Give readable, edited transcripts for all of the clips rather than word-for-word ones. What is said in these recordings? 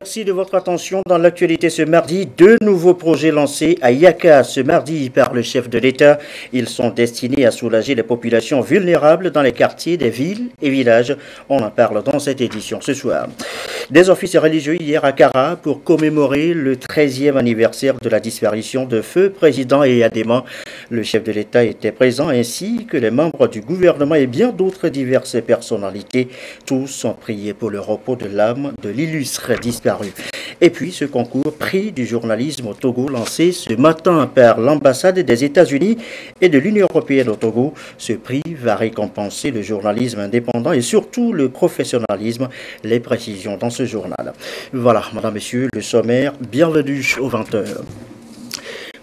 Merci de votre attention. Dans l'actualité ce mardi, deux nouveaux projets lancés à Yaka ce mardi par le chef de l'État. Ils sont destinés à soulager les populations vulnérables dans les quartiers des villes et villages. On en parle dans cette édition ce soir. Des offices religieux hier à Kara pour commémorer le 13e anniversaire de la disparition de feu président Eyadema. Le chef de l'État était présent ainsi que les membres du gouvernement et bien d'autres diverses personnalités. Tous ont prié pour le repos de l'âme de l'illustre disparu. Et puis ce concours prix du journalisme au Togo lancé ce matin par l'ambassade des États-Unis et de l'Union européenne au Togo. Ce prix va récompenser le journalisme indépendant et surtout le professionnalisme. Les précisions dans ce journal. Voilà, madame, messieurs, le sommaire. Bienvenue aux 20h.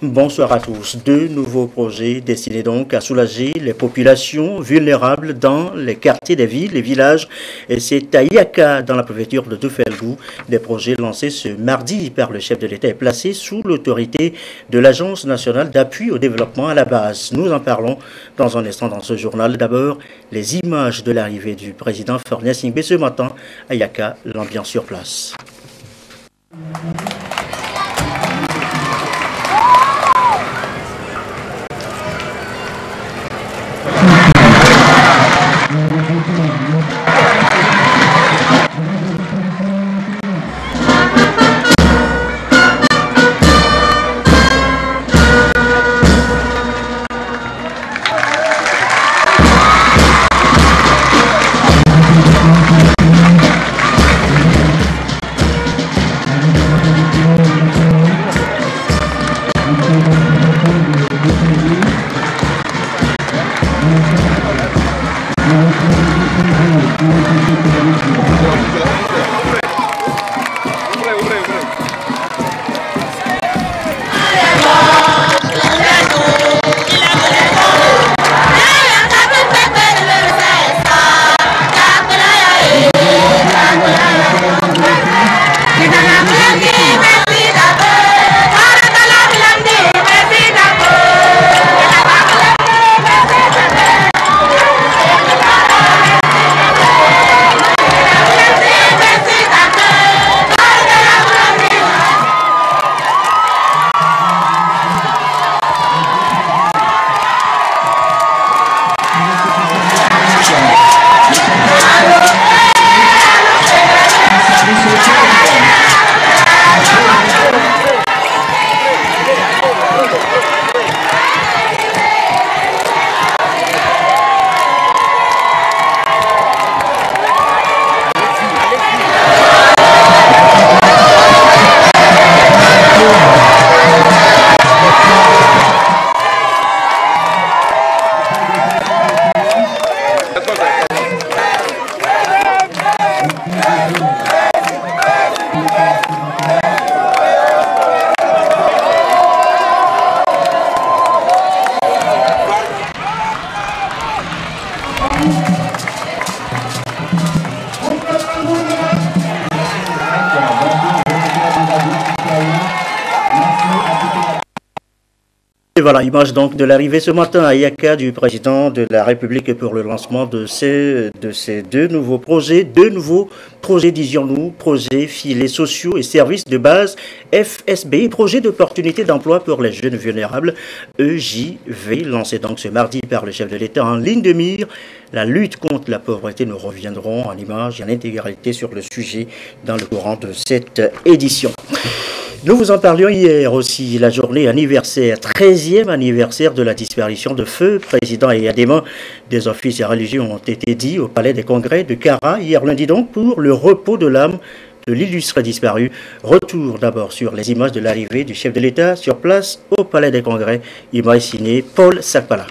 Bonsoir à tous. Deux nouveaux projets destinés donc à soulager les populations vulnérables dans les quartiers des villes et villages. Et c'est à Yaka, dans la préfecture de Doufelgou, des projets lancés ce mardi par le chef de l'État et placés sous l'autorité de l'Agence nationale d'appui au développement à la base. Nous en parlons dans un instant dans ce journal. D'abord, les images de l'arrivée du président Fornia Singbe ce matin à Yaka, l'ambiance sur place. Et voilà, image donc de l'arrivée ce matin à Yaka du président de la République pour le lancement de ces deux nouveaux projets, disions-nous, projets filets sociaux et services de base FSB, projet d'opportunité d'emploi pour les jeunes vulnérables, EJV, lancé donc ce mardi par le chef de l'État en ligne de mire. La lutte contre la pauvreté, nous reviendrons en image et en intégralité sur le sujet dans le courant de cette édition. Nous vous en parlions hier aussi, la journée anniversaire, 13e anniversaire de la disparition de feu président Eyadema. Des offices religieux ont été dits au palais des congrès de Kara, hier lundi donc, pour le repos de l'âme de l'illustre disparu. Retour d'abord sur les images de l'arrivée du chef de l'État sur place au palais des congrès, image signée Paul Sakpala.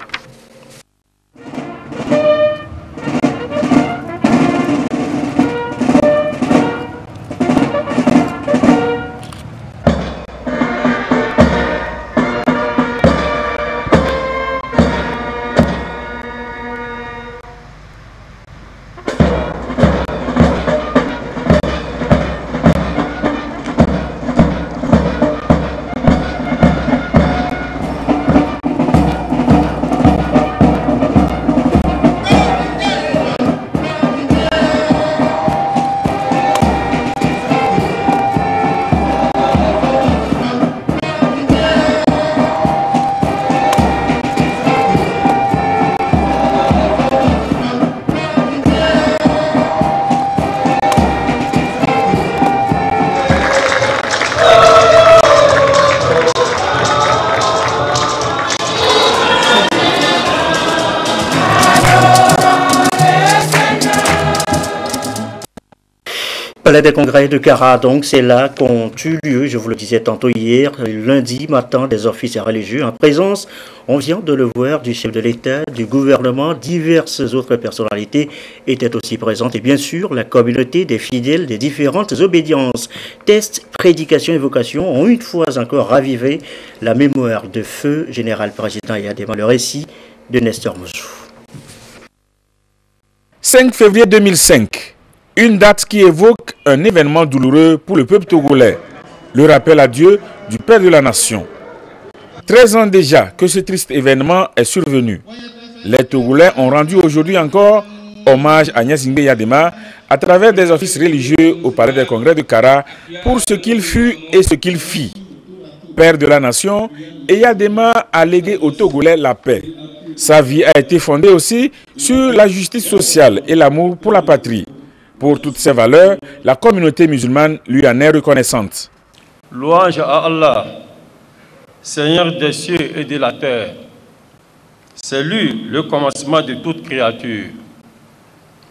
Palais des Congrès de Kara, donc c'est là qu'ont eu lieu, je vous le disais tantôt hier, lundi matin, des officiers religieux en présence, on vient de le voir, du chef de l'État, du gouvernement, diverses autres personnalités étaient aussi présentes et bien sûr la communauté des fidèles des différentes obédiences. Tests, prédications, évocations ont une fois encore ravivé la mémoire de feu général président Yadema, le récit de Nestor Moussou. 5 février 2005. Une date qui évoque un événement douloureux pour le peuple togolais, le rappel à Dieu du Père de la Nation. 13 ans déjà que ce triste événement est survenu. Les Togolais ont rendu aujourd'hui encore hommage à Gnassingbé Eyadema à travers des offices religieux au Palais des Congrès de Kara pour ce qu'il fut et ce qu'il fit. Père de la Nation, Eyadema a légué aux Togolais la paix. Sa vie a été fondée aussi sur la justice sociale et l'amour pour la patrie. Pour toutes ces valeurs, la communauté musulmane lui en est reconnaissante. Louange à Allah, Seigneur des cieux et de la terre. C'est lui le commencement de toute créature.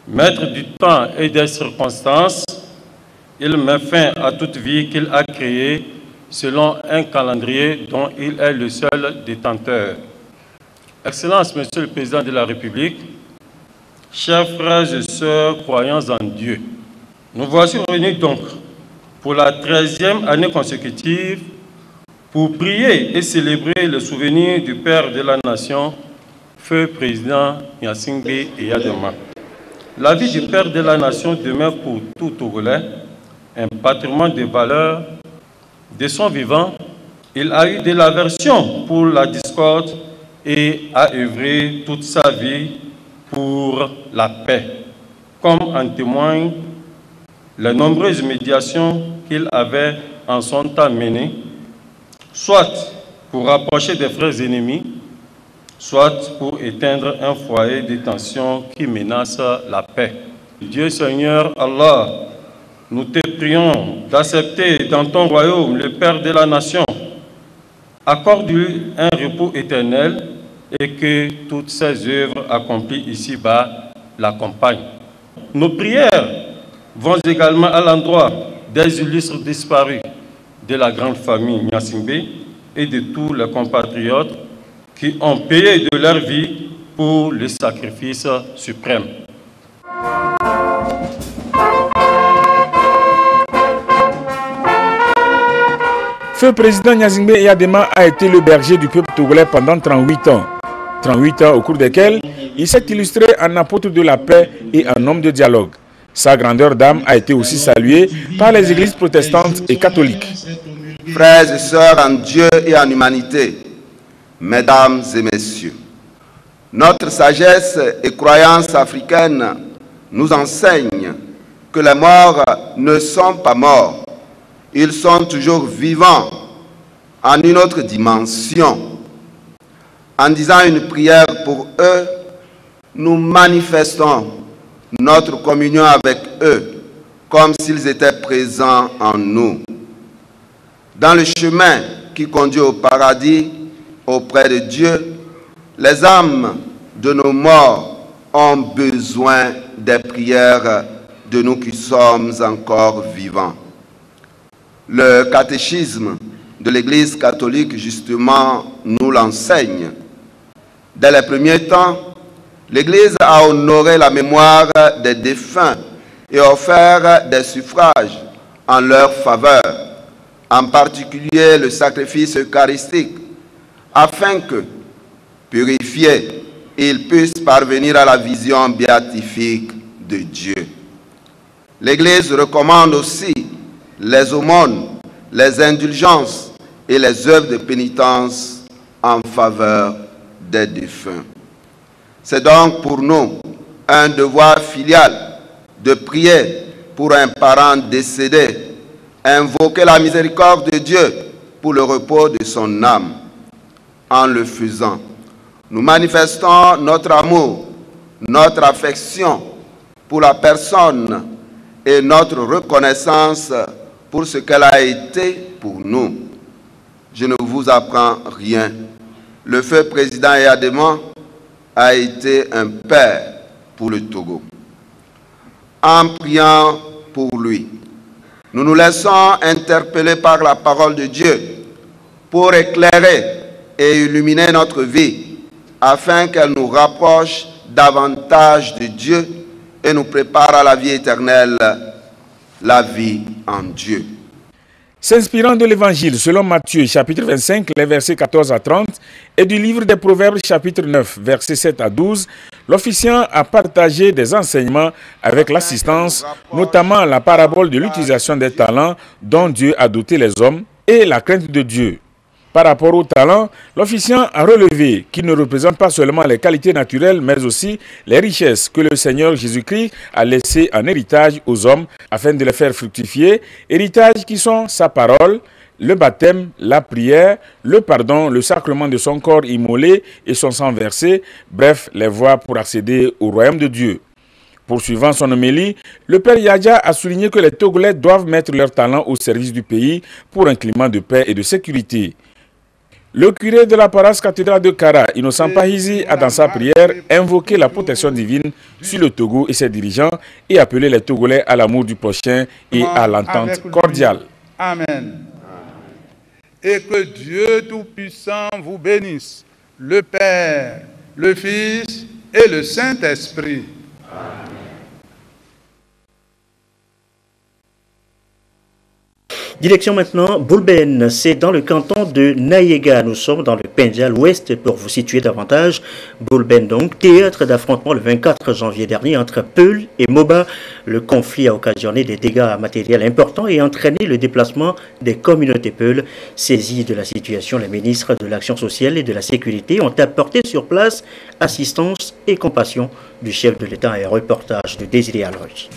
Maître du temps et des circonstances, il met fin à toute vie qu'il a créée selon un calendrier dont il est le seul détenteur. Excellence, Monsieur le Président de la République, chers frères et sœurs croyants en Dieu, nous voici réunis donc pour la 13e année consécutive pour prier et célébrer le souvenir du Père de la Nation, Feu Président Gnassingbé Eyadema. La vie du Père de la Nation demeure pour tout Togolais un patrimoine de valeurs. De son vivant, il a eu de l'aversion pour la discorde et a œuvré toute sa vie pour la paix, comme en témoignent les nombreuses médiations qu'il avait en son temps menées, soit pour rapprocher des frères ennemis, soit pour éteindre un foyer de tension qui menace la paix. Dieu Seigneur Allah, nous te prions d'accepter dans ton royaume le Père de la Nation. Accorde-lui un repos éternel et que toutes ses œuvres accomplies ici-bas l'accompagnent. Nos prières vont également à l'endroit des illustres disparus de la grande famille Gnassingbé et de tous les compatriotes qui ont payé de leur vie pour le sacrifice suprême. Feu président Gnassingbé Eyadema a été le berger du peuple togolais pendant 38 ans. 38 ans au cours desquels il s'est illustré en apôtre de la paix et en homme de dialogue. Sa grandeur d'âme a été aussi saluée par les églises protestantes et catholiques. Frères et sœurs en Dieu et en humanité, mesdames et messieurs, notre sagesse et croyance africaine nous enseigne que les morts ne sont pas morts. Ils sont toujours vivants en une autre dimension. En disant une prière pour eux, nous manifestons notre communion avec eux comme s'ils étaient présents en nous. Dans le chemin qui conduit au paradis auprès de Dieu, les âmes de nos morts ont besoin des prières de nous qui sommes encore vivants. Le catéchisme de l'Église catholique, justement, nous l'enseigne. Dès les premiers temps, l'Église a honoré la mémoire des défunts et offert des suffrages en leur faveur, en particulier le sacrifice eucharistique, afin que, purifiés, ils puissent parvenir à la vision béatifique de Dieu. L'Église recommande aussi les aumônes, les indulgences et les œuvres de pénitence en faveur des défunts. C'est donc pour nous un devoir filial de prier pour un parent décédé, invoquer la miséricorde de Dieu pour le repos de son âme. En le faisant, nous manifestons notre amour, notre affection pour la personne et notre reconnaissance pour ce qu'elle a été pour nous. Je ne vous apprends rien. Le feu président Eyadema a été un père pour le Togo. En priant pour lui, Nous nous laissons interpeller par la parole de Dieu pour éclairer et illuminer notre vie, afin qu'elle nous rapproche davantage de Dieu et nous prépare à la vie éternelle, la vie en Dieu. S'inspirant de l'Évangile selon Matthieu chapitre 25, les versets 14 à 30, et du livre des Proverbes chapitre 9, versets 7 à 12, l'officiant a partagé des enseignements avec l'assistance, notamment la parabole de l'utilisation des talents dont Dieu a doté les hommes et la crainte de Dieu. Par rapport aux talents, l'officiant a relevé qu'ils ne représentent pas seulement les qualités naturelles, mais aussi les richesses que le Seigneur Jésus-Christ a laissées en héritage aux hommes afin de les faire fructifier, héritage qui sont sa parole, le baptême, la prière, le pardon, le sacrement de son corps immolé et son sang versé, bref, les voies pour accéder au royaume de Dieu. Poursuivant son homélie, le père Yadja a souligné que les Togolais doivent mettre leurs talents au service du pays pour un climat de paix et de sécurité. Le curé de la paroisse cathédrale de Kara, Innocent Pahizi, a dans sa prière invoqué la protection divine sur le Togo et ses dirigeants et appelé les Togolais à l'amour du prochain et à l'entente cordiale. Amen. Et que Dieu Tout-Puissant vous bénisse, le Père, le Fils et le Saint-Esprit. Direction maintenant Boulben, c'est dans le canton de Nayega. Nous sommes dans le Pendja, l'ouest, pour vous situer davantage. Boulben donc, théâtre d'affrontement le 24 janvier dernier entre Peul et Moba. Le conflit a occasionné des dégâts matériels importants et entraîné le déplacement des communautés Peul. Saisis de la situation, les ministres de l'Action sociale et de la Sécurité ont apporté sur place assistance et compassion du chef de l'État. Un reportage de Désiré Aloy.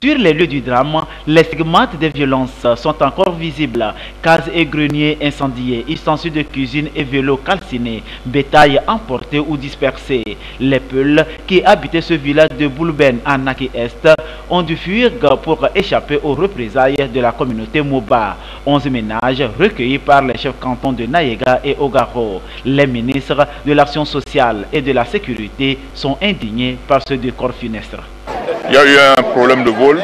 Sur les lieux du drame, les stigmates des violences sont encore visibles. Cases et greniers incendiés, ustensiles de cuisine et vélos calcinés, bétail emporté ou dispersé. Les Peuls qui habitaient ce village de Boulben en Naki-Est ont dû fuir pour échapper aux représailles de la communauté Moba. 11 ménages recueillis par les chefs cantons de Nayega et Ogaro. Les ministres de l'Action sociale et de la Sécurité sont indignés par ce décor funeste. Il y a eu un problème de vol, là,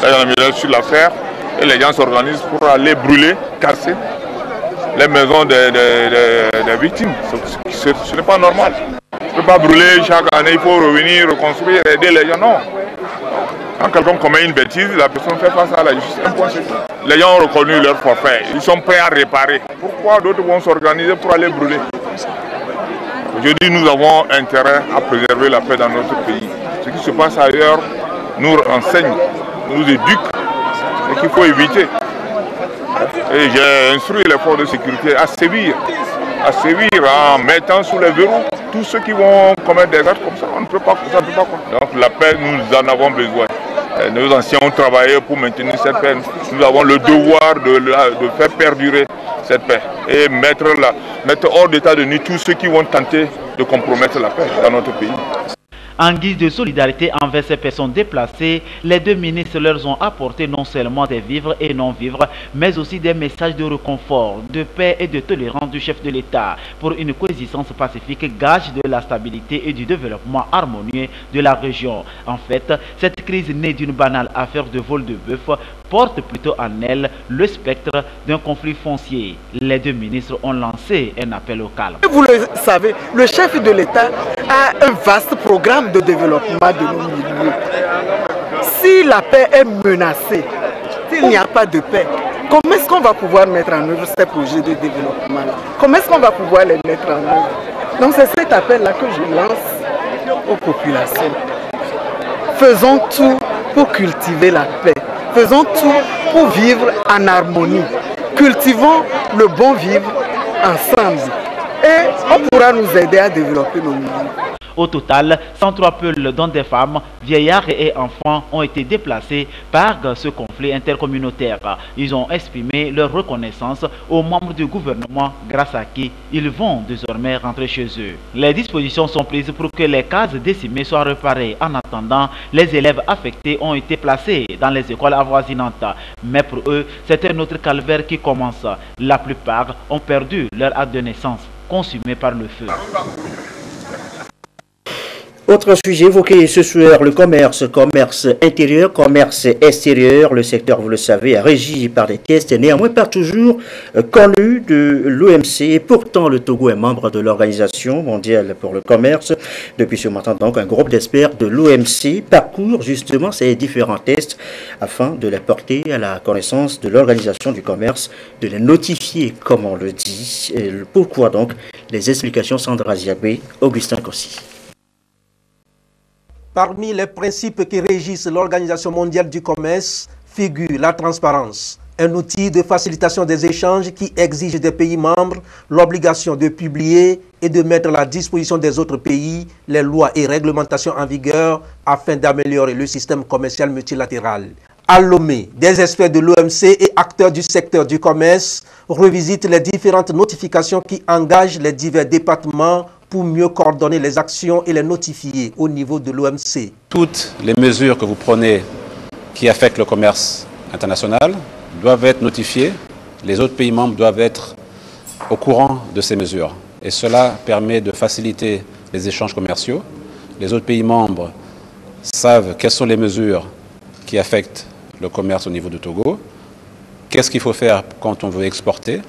il y en a sur la serre, et les gens s'organisent pour aller brûler, casser les maisons des victimes. Ce n'est pas normal. On ne peut pas brûler chaque année, il faut revenir, reconstruire, aider les gens. Non. Quand quelqu'un commet une bêtise, la personne fait face à la justice. Les gens ont reconnu leur forfait, ils sont prêts à réparer. Pourquoi d'autres vont s'organiser pour aller brûler? Aujourd'hui, nous avons intérêt à préserver la paix dans notre pays. Ce qui se passe ailleurs nous enseigne, nous éduque et qu'il faut éviter. Et j'ai instruit les forces de sécurité à sévir en mettant sous les verrous tous ceux qui vont commettre des actes comme ça. On ne peut pas, ça ne peut pas. Donc la paix, nous en avons besoin. Nos anciens ont travaillé pour maintenir cette paix. Nous avons le devoir de faire perdurer cette paix et mettre hors d'état de nuit tous ceux qui vont tenter de compromettre la paix dans notre pays. En guise de solidarité envers ces personnes déplacées, les deux ministres leur ont apporté non seulement des vivres et non-vivres, mais aussi des messages de réconfort, de paix et de tolérance du chef de l'État pour une coexistence pacifique, gage de la stabilité et du développement harmonieux de la région. En fait, cette crise née d'une banale affaire de vol de bœuf porte plutôt en elle le spectre d'un conflit foncier. Les deux ministres ont lancé un appel au calme. Vous le savez, le chef de l'État a un vaste programme de développement de nos milieux. Si la paix est menacée, s'il n'y a pas de paix, comment est-ce qu'on va pouvoir mettre en œuvre ces projets de développement-là? Comment est-ce qu'on va pouvoir les mettre en œuvre? Donc c'est cet appel-là que je lance aux populations. Faisons tout pour cultiver la paix. Faisons tout pour vivre en harmonie. Cultivons le bon vivre ensemble. Et on pourra nous aider à développer nos milieux. Au total, 103 Peuls, dont des femmes, vieillards et enfants, ont été déplacés par ce conflit intercommunautaire. Ils ont exprimé leur reconnaissance aux membres du gouvernement grâce à qui ils vont désormais rentrer chez eux. Les dispositions sont prises pour que les cases décimées soient réparées. En attendant, les élèves affectés ont été placés dans les écoles avoisinantes. Mais pour eux, c'est un autre calvaire qui commence. La plupart ont perdu leur acte de naissance, consumé par le feu. Autre sujet évoqué ce soir, le commerce intérieur, commerce extérieur. Le secteur, vous le savez, est régi par des tests et néanmoins pas toujours connus de l'OMC. Et pourtant, le Togo est membre de l'Organisation mondiale pour le commerce. Depuis ce matin, donc, un groupe d'experts de l'OMC parcourt justement ces différents tests afin de les porter à la connaissance de l'Organisation du commerce, de les notifier, comme on le dit. Et pourquoi donc? Les explications, Sandra Ziabé, Augustin Kossi. Parmi les principes qui régissent l'Organisation mondiale du commerce figure la transparence, un outil de facilitation des échanges qui exige des pays membres l'obligation de publier et de mettre à la disposition des autres pays les lois et réglementations en vigueur afin d'améliorer le système commercial multilatéral. À Lomé, des experts de l'OMC et acteurs du secteur du commerce revisitent les différentes notifications qui engagent les divers départements pour mieux coordonner les actions et les notifier au niveau de l'OMC. Toutes les mesures que vous prenez qui affectent le commerce international doivent être notifiées. Les autres pays membres doivent être au courant de ces mesures. Et cela permet de faciliter les échanges commerciaux. Les autres pays membres savent quelles sont les mesures qui affectent le commerce au niveau du Togo. Qu'est-ce qu'il faut faire quand on veut exporter?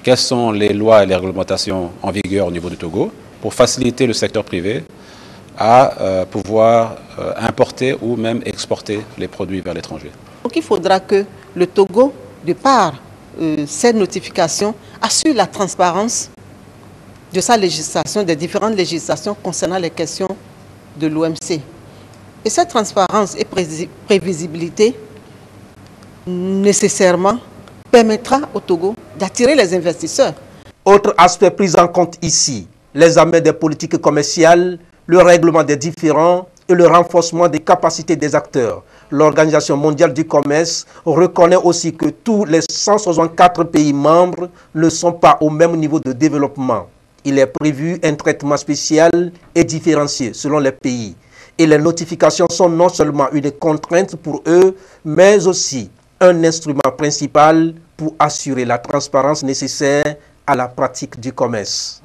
Quelles sont les lois et les réglementations en vigueur au niveau du Togo pour faciliter le secteur privé à pouvoir importer ou même exporter les produits vers l'étranger. Donc il faudra que le Togo, de par cette notification, assure la transparence de sa législation, des différentes législations concernant les questions de l'OMC. Et cette transparence et prévisibilité, nécessairement, permettra au Togo d'attirer les investisseurs. Autre aspect pris en compte ici, l'examen des politiques commerciales, le règlement des différends et le renforcement des capacités des acteurs. L'Organisation mondiale du commerce reconnaît aussi que tous les 164 pays membres ne sont pas au même niveau de développement. Il est prévu un traitement spécial et différencié selon les pays. Et les notifications sont non seulement une contrainte pour eux, mais aussi un instrument principal pour assurer la transparence nécessaire à la pratique du commerce.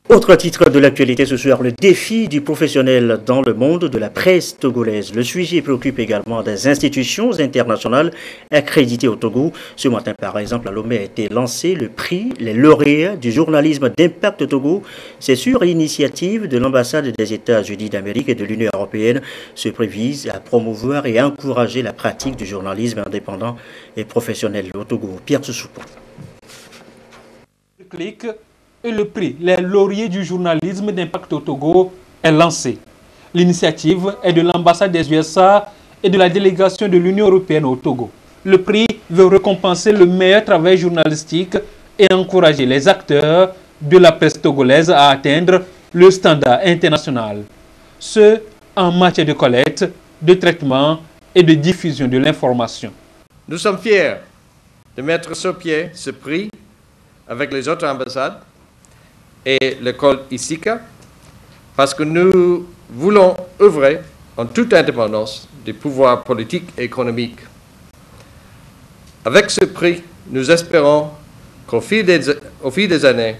Autre titre de l'actualité ce soir, le défi du professionnel dans le monde de la presse togolaise. Le sujet préoccupe également des institutions internationales accréditées au Togo. Ce matin, par exemple, à Lomé a été lancé le prix Les lauréats du journalisme d'impact Togo. C'est sur initiative de l'ambassade des États-Unis d'Amérique et de l'Union européenne. Ce prix vise à promouvoir et à encourager la pratique du journalisme indépendant et professionnel au Togo. Pierre Soussoupo. Et le prix Les lauréats du journalisme d'impact au Togo est lancé. L'initiative est de l'ambassade des USA et de la délégation de l'Union européenne au Togo. Le prix veut récompenser le meilleur travail journalistique et encourager les acteurs de la presse togolaise à atteindre le standard international. Ce en matière de collecte, de traitement et de diffusion de l'information. Nous sommes fiers de mettre sur pied ce prix avec les autres ambassades et l'école ISICA, parce que nous voulons œuvrer en toute indépendance des pouvoirs politiques et économiques. Avec ce prix, nous espérons qu'au fil des années,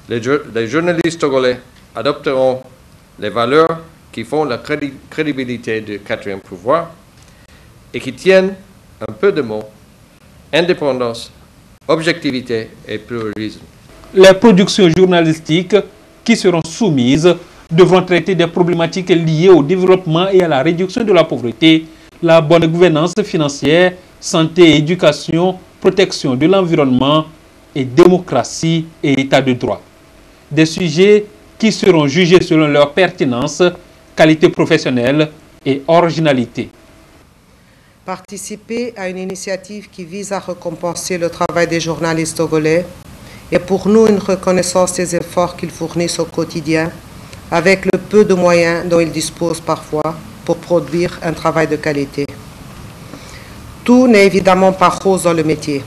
les journalistes togolais adopteront les valeurs qui font la crédibilité du quatrième pouvoir et qui tiennent un peu de mots, indépendance, objectivité et pluralisme. Les productions journalistiques qui seront soumises devront traiter des problématiques liées au développement et à la réduction de la pauvreté, la bonne gouvernance financière, santé et éducation, protection de l'environnement et démocratie et état de droit. Des sujets qui seront jugés selon leur pertinence, qualité professionnelle et originalité. Participer à une initiative qui vise à récompenser le travail des journalistes togolais est pour nous une reconnaissance des efforts qu'ils fournissent au quotidien, avec le peu de moyens dont ils disposent parfois pour produire un travail de qualité. Tout n'est évidemment pas rose dans le métier,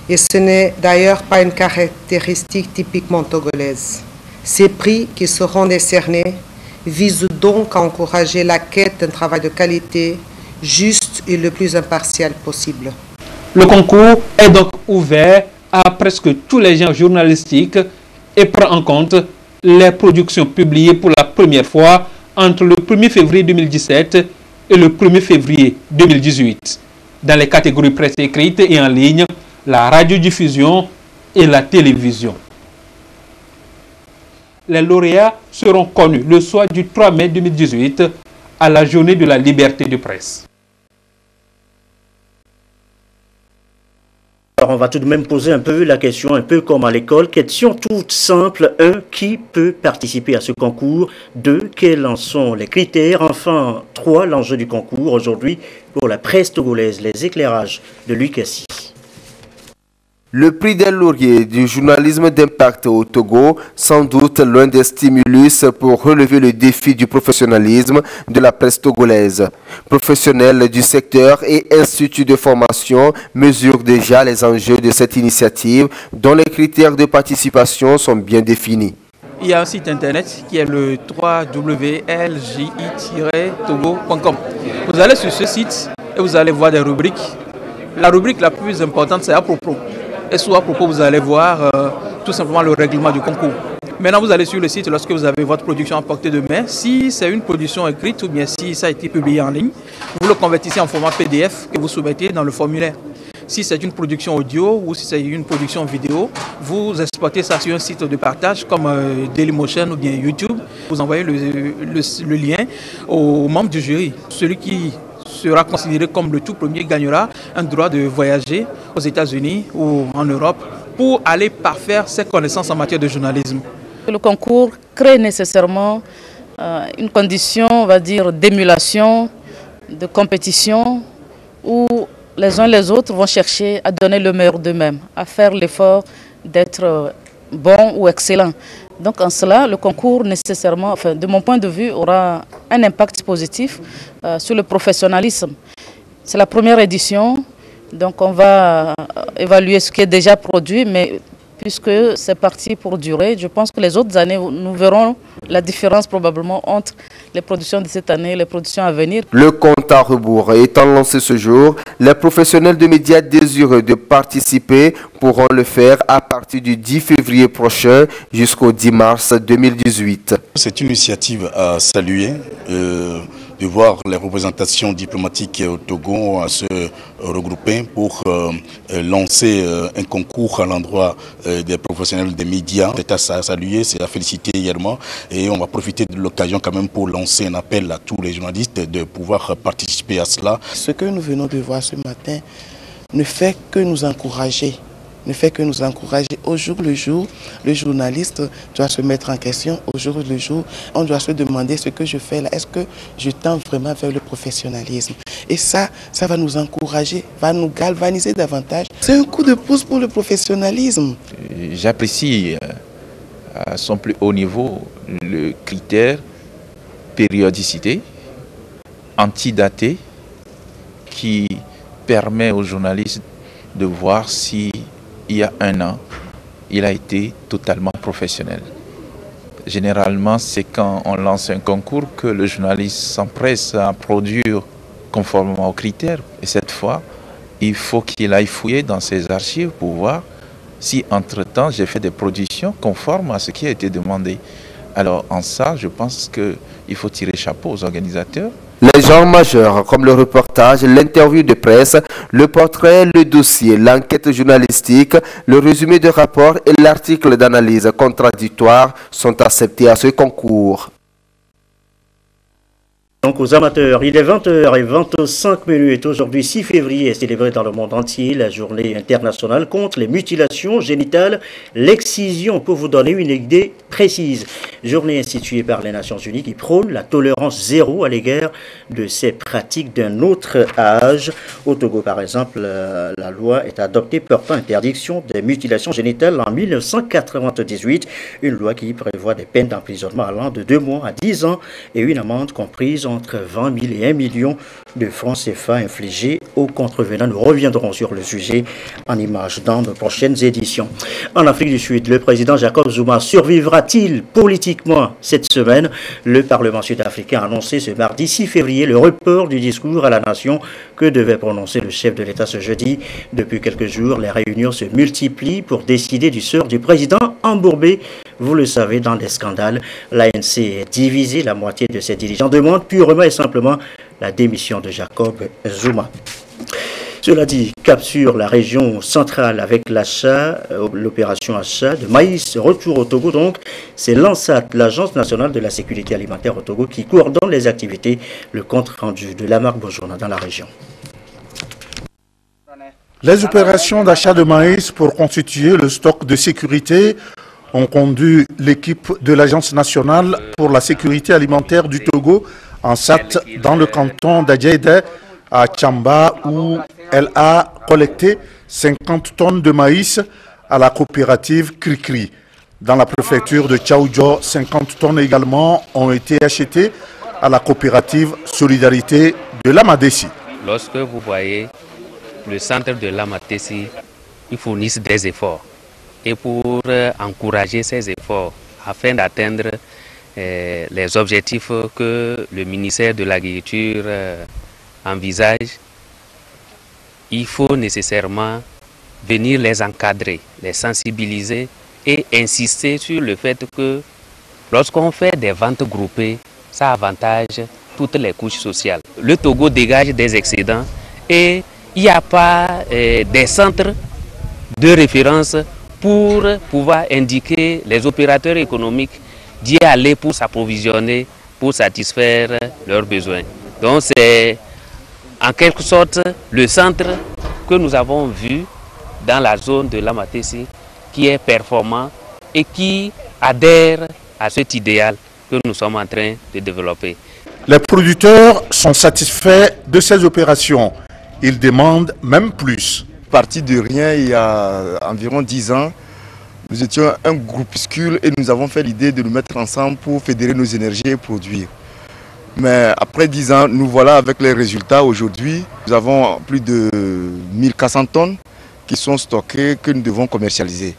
et ce n'est d'ailleurs pas une caractéristique typiquement togolaise. Ces prix qui seront décernés visent donc à encourager la quête d'un travail de qualité juste et le plus impartial possible. Le concours est donc ouvert à presque tous les genres journalistiques et prend en compte Les productions publiées pour la première fois entre le 1er février 2017 et le 1er février 2018. Dans les catégories presse écrite et en ligne, la radiodiffusion et la télévision. Les lauréats seront connus le soir du 3 mai 2018 à la journée de la liberté de presse. Alors on va tout de même poser un peu la question, un peu comme à l'école. Question toute simple. 1. Qui peut participer à ce concours? 2. Quels en sont les critères? Enfin, 3. L'enjeu du concours aujourd'hui pour la presse togolaise. Les éclairages de Lucassi. Le prix des lauriers du journalisme d'impact au Togo, sans doute l'un des stimulus pour relever le défi du professionnalisme de la presse togolaise. Professionnels du secteur et instituts de formation mesurent déjà les enjeux de cette initiative dont les critères de participation sont bien définis. Il y a un site internet qui est le www.lji-togo.com. Vous allez sur ce site et vous allez voir des rubriques. La rubrique la plus importante, c'est à propos. Et sous à propos, vous allez voir tout simplement le règlement du concours. Maintenant, vous allez sur le site lorsque vous avez votre production à portée de main. Si c'est une production écrite ou bien si ça a été publié en ligne, vous le convertissez en format PDF que vous soumettez dans le formulaire. Si c'est une production audio ou si c'est une production vidéo, vous exportez ça sur un site de partage comme Dailymotion ou bien YouTube. Vous envoyez le lien aux membres du jury. Celui qui sera considéré comme le tout premier gagnera un droit de voyager aux États-Unis ou en Europe pour aller parfaire ses connaissances en matière de journalisme. Le concours crée nécessairement une condition, on va dire, d'émulation, de compétition, où les uns les autres vont chercher à donner le meilleur d'eux-mêmes, à faire l'effort d'être bons ou excellents. Donc en cela, le concours nécessairement, enfin, de mon point de vue, aura un impact positif sur le professionnalisme. C'est la première édition, donc on va évaluer ce qui est déjà produit, mais puisque c'est parti pour durer, je pense que les autres années, nous verrons la différence probablement entre les productions de cette année et les productions à venir. Le compte à rebours étant lancé ce jour, les professionnels de médias désireux de participer pourront le faire à partir du 10 février prochain jusqu'au 10 mars 2018. C'est une initiative à saluer. De voir les représentations diplomatiques au Togo à se regrouper pour lancer un concours à l'endroit des professionnels des médias. C'est à saluer, c'est à féliciter également. Et on va profiter de l'occasion quand même pour lancer un appel à tous les journalistes de pouvoir participer à cela. Ce que nous venons de voir ce matin ne fait que nous encourager. Au jour le jour, le journaliste doit se mettre en question. Au jour le jour, on doit se demander ce que je fais là. Est-ce que je tends vraiment vers le professionnalisme? Et ça va nous encourager, va nous galvaniser davantage. C'est un coup de pouce pour le professionnalisme. J'apprécie à son plus haut niveau le critère périodicité, antidaté, qui permet aux journalistes de voir si il y a un an, il a été totalement professionnel. Généralement, c'est quand on lance un concours que le journaliste s'empresse à produire conformément aux critères. Et cette fois, il faut qu'il aille fouiller dans ses archives pour voir si, entre-temps, j'ai fait des productions conformes à ce qui a été demandé. Alors, en ça, je pense qu'il faut tirer chapeau aux organisateurs. Les genres majeurs comme le reportage, l'interview de presse, le portrait, le dossier, l'enquête journalistique, le résumé de rapport et l'article d'analyse contradictoire sont acceptés à ce concours. Donc aux amateurs, il est 20h25. Aujourd'hui 6 février est célébré dans le monde entier la journée internationale contre les mutilations génitales, l'excision, pour vous donner une idée précise. Journée instituée par les Nations Unies qui prône la tolérance zéro à l'égard de ces pratiques d'un autre âge. Au Togo par exemple, la loi est adoptée portant interdiction des mutilations génitales en 1998. Une loi qui prévoit des peines d'emprisonnement allant de 2 mois à 10 ans et une amende comprise entre 20 000 et 1 million de francs CFA infligés aux contrevenants. Nous reviendrons sur le sujet en images dans nos prochaines éditions. En Afrique du Sud, le président Jacob Zuma survivra-t-il politiquement cette semaine? Le Parlement sud-africain a annoncé ce mardi 6 février le report du discours à la nation que devait prononcer le chef de l'État ce jeudi. Depuis quelques jours, les réunions se multiplient pour décider du sort du président embourbé, vous le savez, dans des scandales. L'ANC est divisée, la moitié de ses dirigeants demandent purement et simplement la démission de Jacob Zuma. Cela dit, cap sur la région centrale avec l'achat, l'opération achat de maïs, retour au Togo donc, c'est l'ANSAT, l'Agence nationale de la sécurité alimentaire au Togo, qui coordonne les activités, le compte rendu de Lamarck Bonjourna dans la région. Les opérations d'achat de maïs pour constituer le stock de sécurité ont conduit l'équipe de l'Agence nationale pour la sécurité alimentaire du Togo, ANSAT, dans le canton d'Adjaïde, à Tchamba, où elle a collecté 50 tonnes de maïs à la coopérative Cricri. Dans la préfecture de Tchaoudjo, 50 tonnes également ont été achetées à la coopérative Solidarité de l'Amadessi. Lorsque vous voyez le centre de l'Amadessi, ils fournissent des efforts. Et pour encourager ces efforts, afin d'atteindre les objectifs que le ministère de l'Agriculture envisage, il faut nécessairement venir les encadrer, les sensibiliser et insister sur le fait que lorsqu'on fait des ventes groupées, ça avantage toutes les couches sociales. Le Togo dégage des excédents et il n'y a pas des centres de référence pour pouvoir indiquer les opérateurs économiques d'y aller pour s'approvisionner, pour satisfaire leurs besoins. Donc c'est en quelque sorte le centre que nous avons vu dans la zone de l'Amadessi qui est performant et qui adhère à cet idéal que nous sommes en train de développer. Les producteurs sont satisfaits de ces opérations. Ils demandent même plus. Parti de rien, il y a environ 10 ans, nous étions un groupuscule et nous avons fait l'idée de nous mettre ensemble pour fédérer nos énergies et produire. Mais après 10 ans, nous voilà avec les résultats. Aujourd'hui, nous avons plus de 1400 tonnes qui sont stockées, que nous devons commercialiser.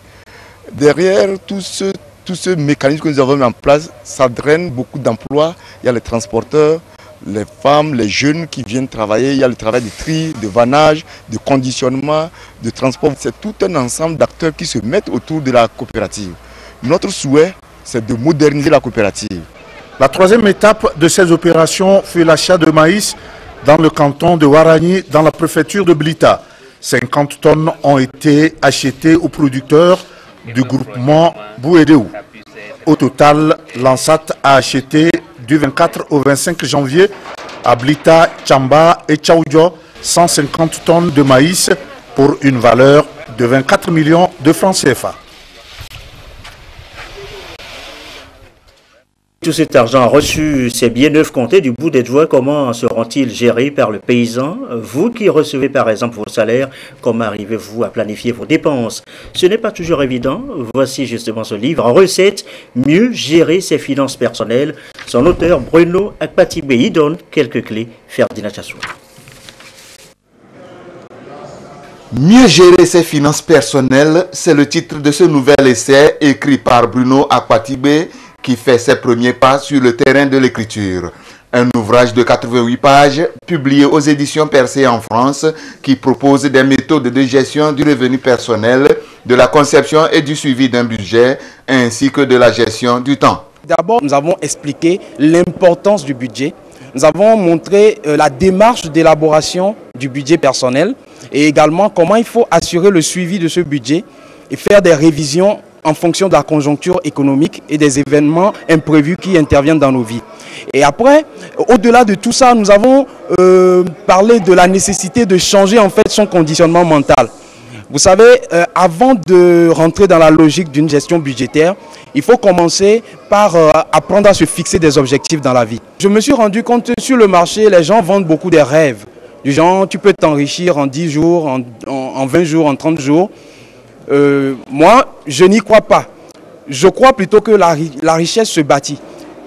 Derrière tout ce mécanisme que nous avons mis en place, ça draine beaucoup d'emplois. Il y a les transporteurs, les femmes, les jeunes qui viennent travailler. Il y a le travail de tri, de vannage, de conditionnement, de transport. C'est tout un ensemble d'acteurs qui se mettent autour de la coopérative. Notre souhait, c'est de moderniser la coopérative. La troisième étape de ces opérations fut l'achat de maïs dans le canton de Waragni, dans la préfecture de Blita. 50 tonnes ont été achetées aux producteurs du groupement Bouédéou. Au total, l'ANSAT a acheté du 24 au 25 janvier à Blita, Tchamba et Tchaoudjo 150 tonnes de maïs pour une valeur de 24 millions de francs CFA. Tout cet argent reçu, ces biens neufs comptés du bout des doigts, comment seront-ils gérés par le paysan? Vous qui recevez par exemple vos salaires, comment arrivez-vous à planifier vos dépenses? Ce n'est pas toujours évident. Voici justement ce livre en recettes, mieux gérer ses finances personnelles. Son auteur Bruno Akpatibé y donne quelques clés. Ferdinand Chassou. Mieux gérer ses finances personnelles, c'est le titre de ce nouvel essai écrit par Bruno Akpatibé, qui fait ses premiers pas sur le terrain de l'écriture. Un ouvrage de 88 pages, publié aux éditions Percé en France, qui propose des méthodes de gestion du revenu personnel, de la conception et du suivi d'un budget, ainsi que de la gestion du temps. D'abord, nous avons expliqué l'importance du budget. Nous avons montré la démarche d'élaboration du budget personnel et également comment il faut assurer le suivi de ce budget et faire des révisions en fonction de la conjoncture économique et des événements imprévus qui interviennent dans nos vies. Et après, au-delà de tout ça, nous avons parlé de la nécessité de changer en fait son conditionnement mental. Vous savez, avant de rentrer dans la logique d'une gestion budgétaire, il faut commencer par apprendre à se fixer des objectifs dans la vie. Je me suis rendu compte que sur le marché, les gens vendent beaucoup des rêves. Du genre, tu peux t'enrichir en 10 jours, en 20 jours, en 30 jours. Moi, je n'y crois pas. Je crois plutôt que la richesse se bâtit.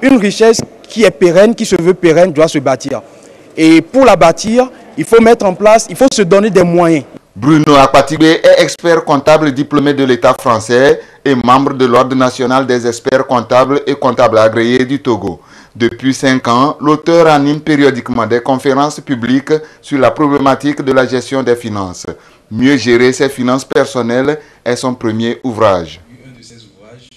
Une richesse qui est pérenne, qui se veut pérenne, doit se bâtir. Et pour la bâtir, il faut mettre en place, il faut se donner des moyens. Bruno Akpatibé est expert comptable diplômé de l'État français et membre de l'Ordre national des experts comptables et comptables agréés du Togo. Depuis 5 ans, l'auteur anime périodiquement des conférences publiques sur la problématique de la gestion des finances. Mieux gérer ses finances personnelles est son premier ouvrage. Un de ces ouvrages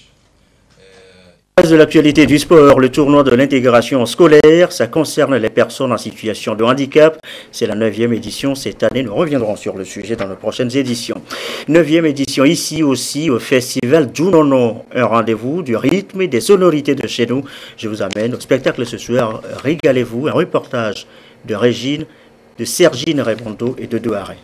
De l'actualité du sport, le tournoi de l'intégration scolaire, ça concerne les personnes en situation de handicap. C'est la 9e édition cette année. Nous reviendrons sur le sujet dans nos prochaines éditions. 9e édition ici aussi au festival Djounono, un rendez-vous du rythme et des sonorités de chez nous. Je vous amène au spectacle ce soir. Régalez-vous, un reportage de Sergine Rebondo et de Douaré.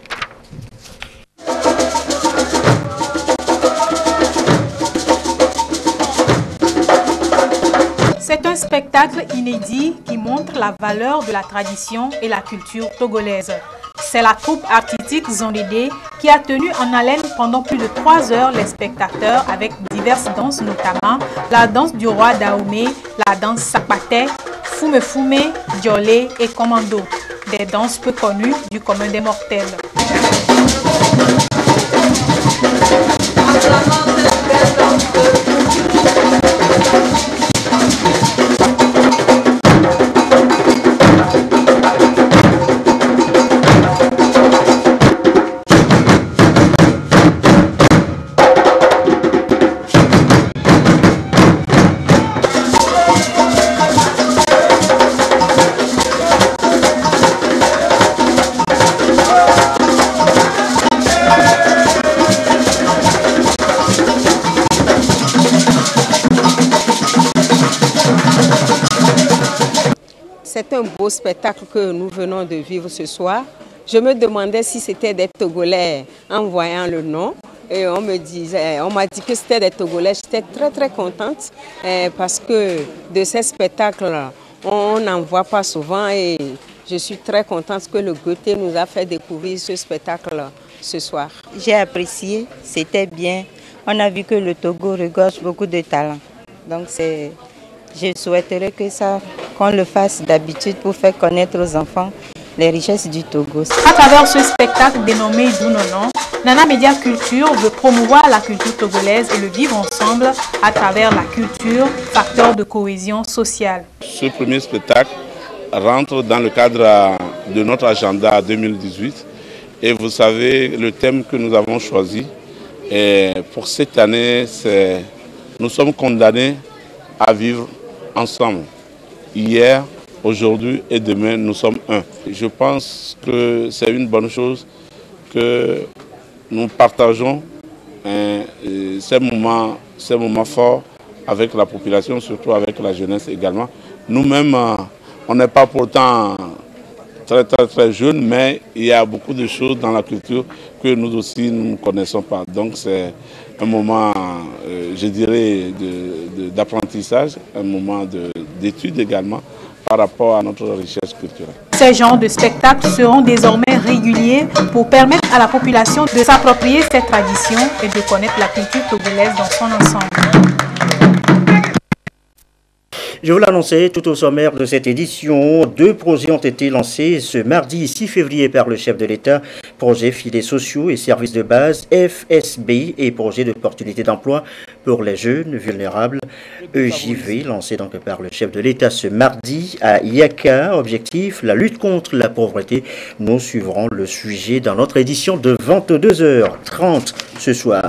C'est un spectacle inédit qui montre la valeur de la tradition et la culture togolaise. C'est la troupe artistique Zondédé qui a tenu en haleine pendant plus de 3 heures les spectateurs avec diverses danses, notamment la danse du roi Dahomey, la danse Sapate, Fume Fume, Diolé et Commando, des danses peu connues du commun des mortels. C'est un beau spectacle que nous venons de vivre ce soir. Je me demandais si c'était des Togolais en voyant le nom. Et on m'a dit que c'était des Togolais. J'étais très contente parce que de ces spectacles-là, on n'en voit pas souvent. Et je suis très contente que le Goethe nous a fait découvrir ce spectacle ce soir. J'ai apprécié, c'était bien. On a vu que le Togo regorge beaucoup de talent. Donc je souhaiterais qu'on le fasse d'habitude pour faire connaître aux enfants les richesses du Togo. À travers ce spectacle dénommé Djounono, Nana Média Culture veut promouvoir la culture togolaise et le vivre ensemble à travers la culture, facteur de cohésion sociale. Ce premier spectacle rentre dans le cadre de notre agenda 2018 et vous savez le thème que nous avons choisi. Et pour cette année, nous sommes condamnés à vivre ensemble. Hier, aujourd'hui et demain, nous sommes un. Je pense que c'est une bonne chose que nous partageons ces moments forts avec la population, surtout avec la jeunesse également. Nous-mêmes, on n'est pas pourtant très jeunes, mais il y a beaucoup de choses dans la culture que nous aussi nous ne connaissons pas. Donc c'est un moment, je dirais, d'apprentissage, un moment d'étude également par rapport à notre richesse culturelle. Ces genres de spectacles seront désormais réguliers pour permettre à la population de s'approprier cette tradition et de connaître la culture togolaise dans son ensemble. Je vous l'annonçais tout au sommaire de cette édition. 2 projets ont été lancés ce mardi 6 février par le chef de l'État. Projet filets sociaux et services de base, FSB, et projet d'opportunité d'emploi pour les jeunes vulnérables, EJV, lancé donc par le chef de l'État ce mardi à Yaka. Objectif, la lutte contre la pauvreté. Nous suivrons le sujet dans notre édition de 22h30 ce soir.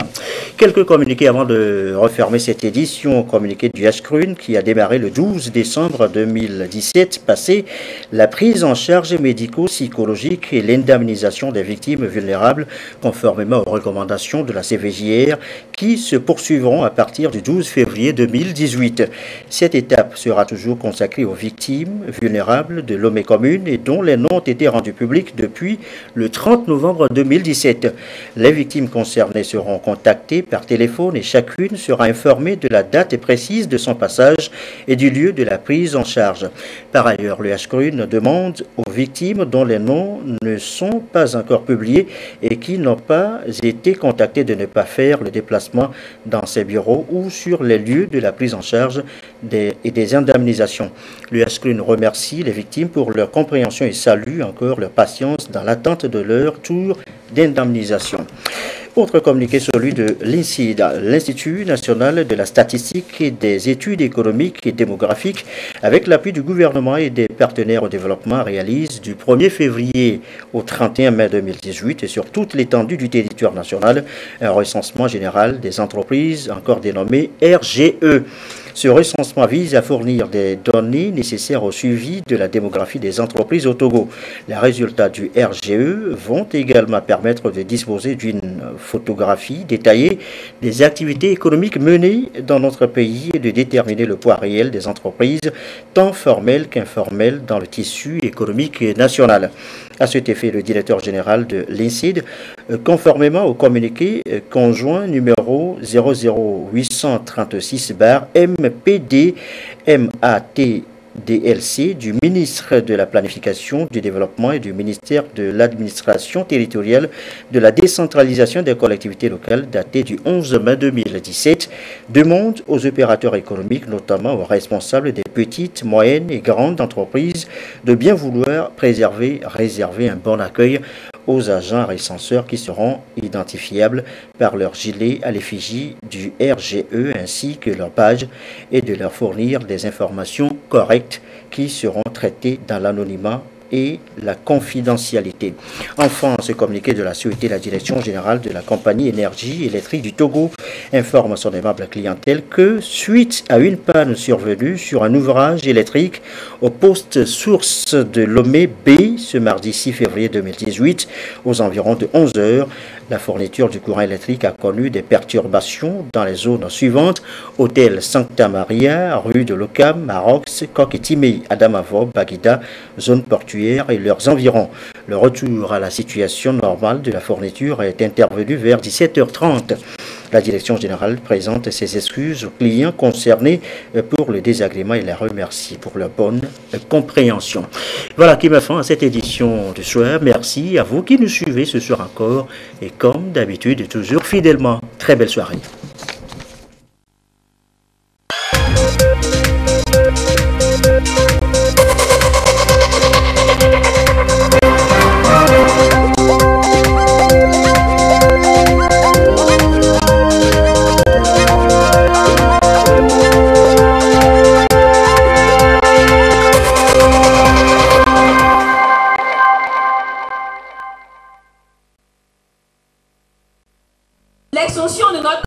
Quelques communiqués avant de refermer cette édition. Communiqué du HCRUN qui a démarré le 12 décembre 2017 passé, la prise en charge médico-psychologique et l'indemnisation des victimes vulnérables conformément aux recommandations de la CVJR qui se poursuivront à partir du 12 février 2018. Cette étape sera toujours consacrée aux victimes vulnérables de Lomé commune et dont les noms ont été rendus publics depuis le 30 novembre 2017. Les victimes concernées seront contactées par téléphone et chacune sera informée de la date précise de son passage et du lieu de la prise en charge. Par ailleurs, le HCRUN demande aux victimes dont les noms ne sont pas encore publiés et qui n'ont pas été contactées de ne pas faire le déplacement dans ces bureaux ou sur les lieux de la prise en charge et des indemnisations. Le HCRUN remercie les victimes pour leur compréhension et salue encore leur patience dans l'attente de leur tour d'indemnisation. Autre communiqué, celui de l'INSID, l'Institut national de la statistique et des études économiques et démographiques, avec l'appui du gouvernement et des partenaires au développement, réalise du 1er février au 31 mai 2018 et sur toute l'étendue du territoire national un recensement général des entreprises, encore dénommé RGE. Ce recensement vise à fournir des données nécessaires au suivi de la démographie des entreprises au Togo. Les résultats du RGE vont également permettre de disposer d'une photographie détaillée des activités économiques menées dans notre pays et de déterminer le poids réel des entreprises, tant formelles qu'informelles, dans le tissu économique national. À cet effet, le directeur général de l'INSEAD, conformément au communiqué conjoint numéro 00830-MPD-MATDLC du ministre de la Planification, du Développement et du ministère de l'Administration territoriale de la décentralisation des collectivités locales, daté du 11 mai 2017, demande aux opérateurs économiques, notamment aux responsables des petites, moyennes et grandes entreprises, de bien vouloir réserver un bon accueil aux agents recenseurs qui seront identifiables par leur gilet à l'effigie du RGE ainsi que leur badge et de leur fournir des informations correctes qui seront traitées dans l'anonymat et la confidentialité. Enfin, ce communiqué de la CET, la Direction générale de la compagnie énergie électrique du Togo informe son aimable clientèle que, suite à une panne survenue sur un ouvrage électrique au poste source de Lomé B ce mardi 6 février 2018, aux environs de 11 heures, la fourniture du courant électrique a connu des perturbations dans les zones suivantes: Hôtel Sancta Maria, rue de Lokam, Marox, Koketimei, Adamavo, Baguida, zone portuaire et leurs environs. Le retour à la situation normale de la fourniture est intervenu vers 17h30. La direction générale présente ses excuses aux clients concernés pour le désagrément et la remercie pour leur bonne compréhension. Voilà qui met fin à cette édition du soir. Merci à vous qui nous suivez ce soir encore et comme d'habitude et toujours fidèlement. Très belle soirée. L'extension de notre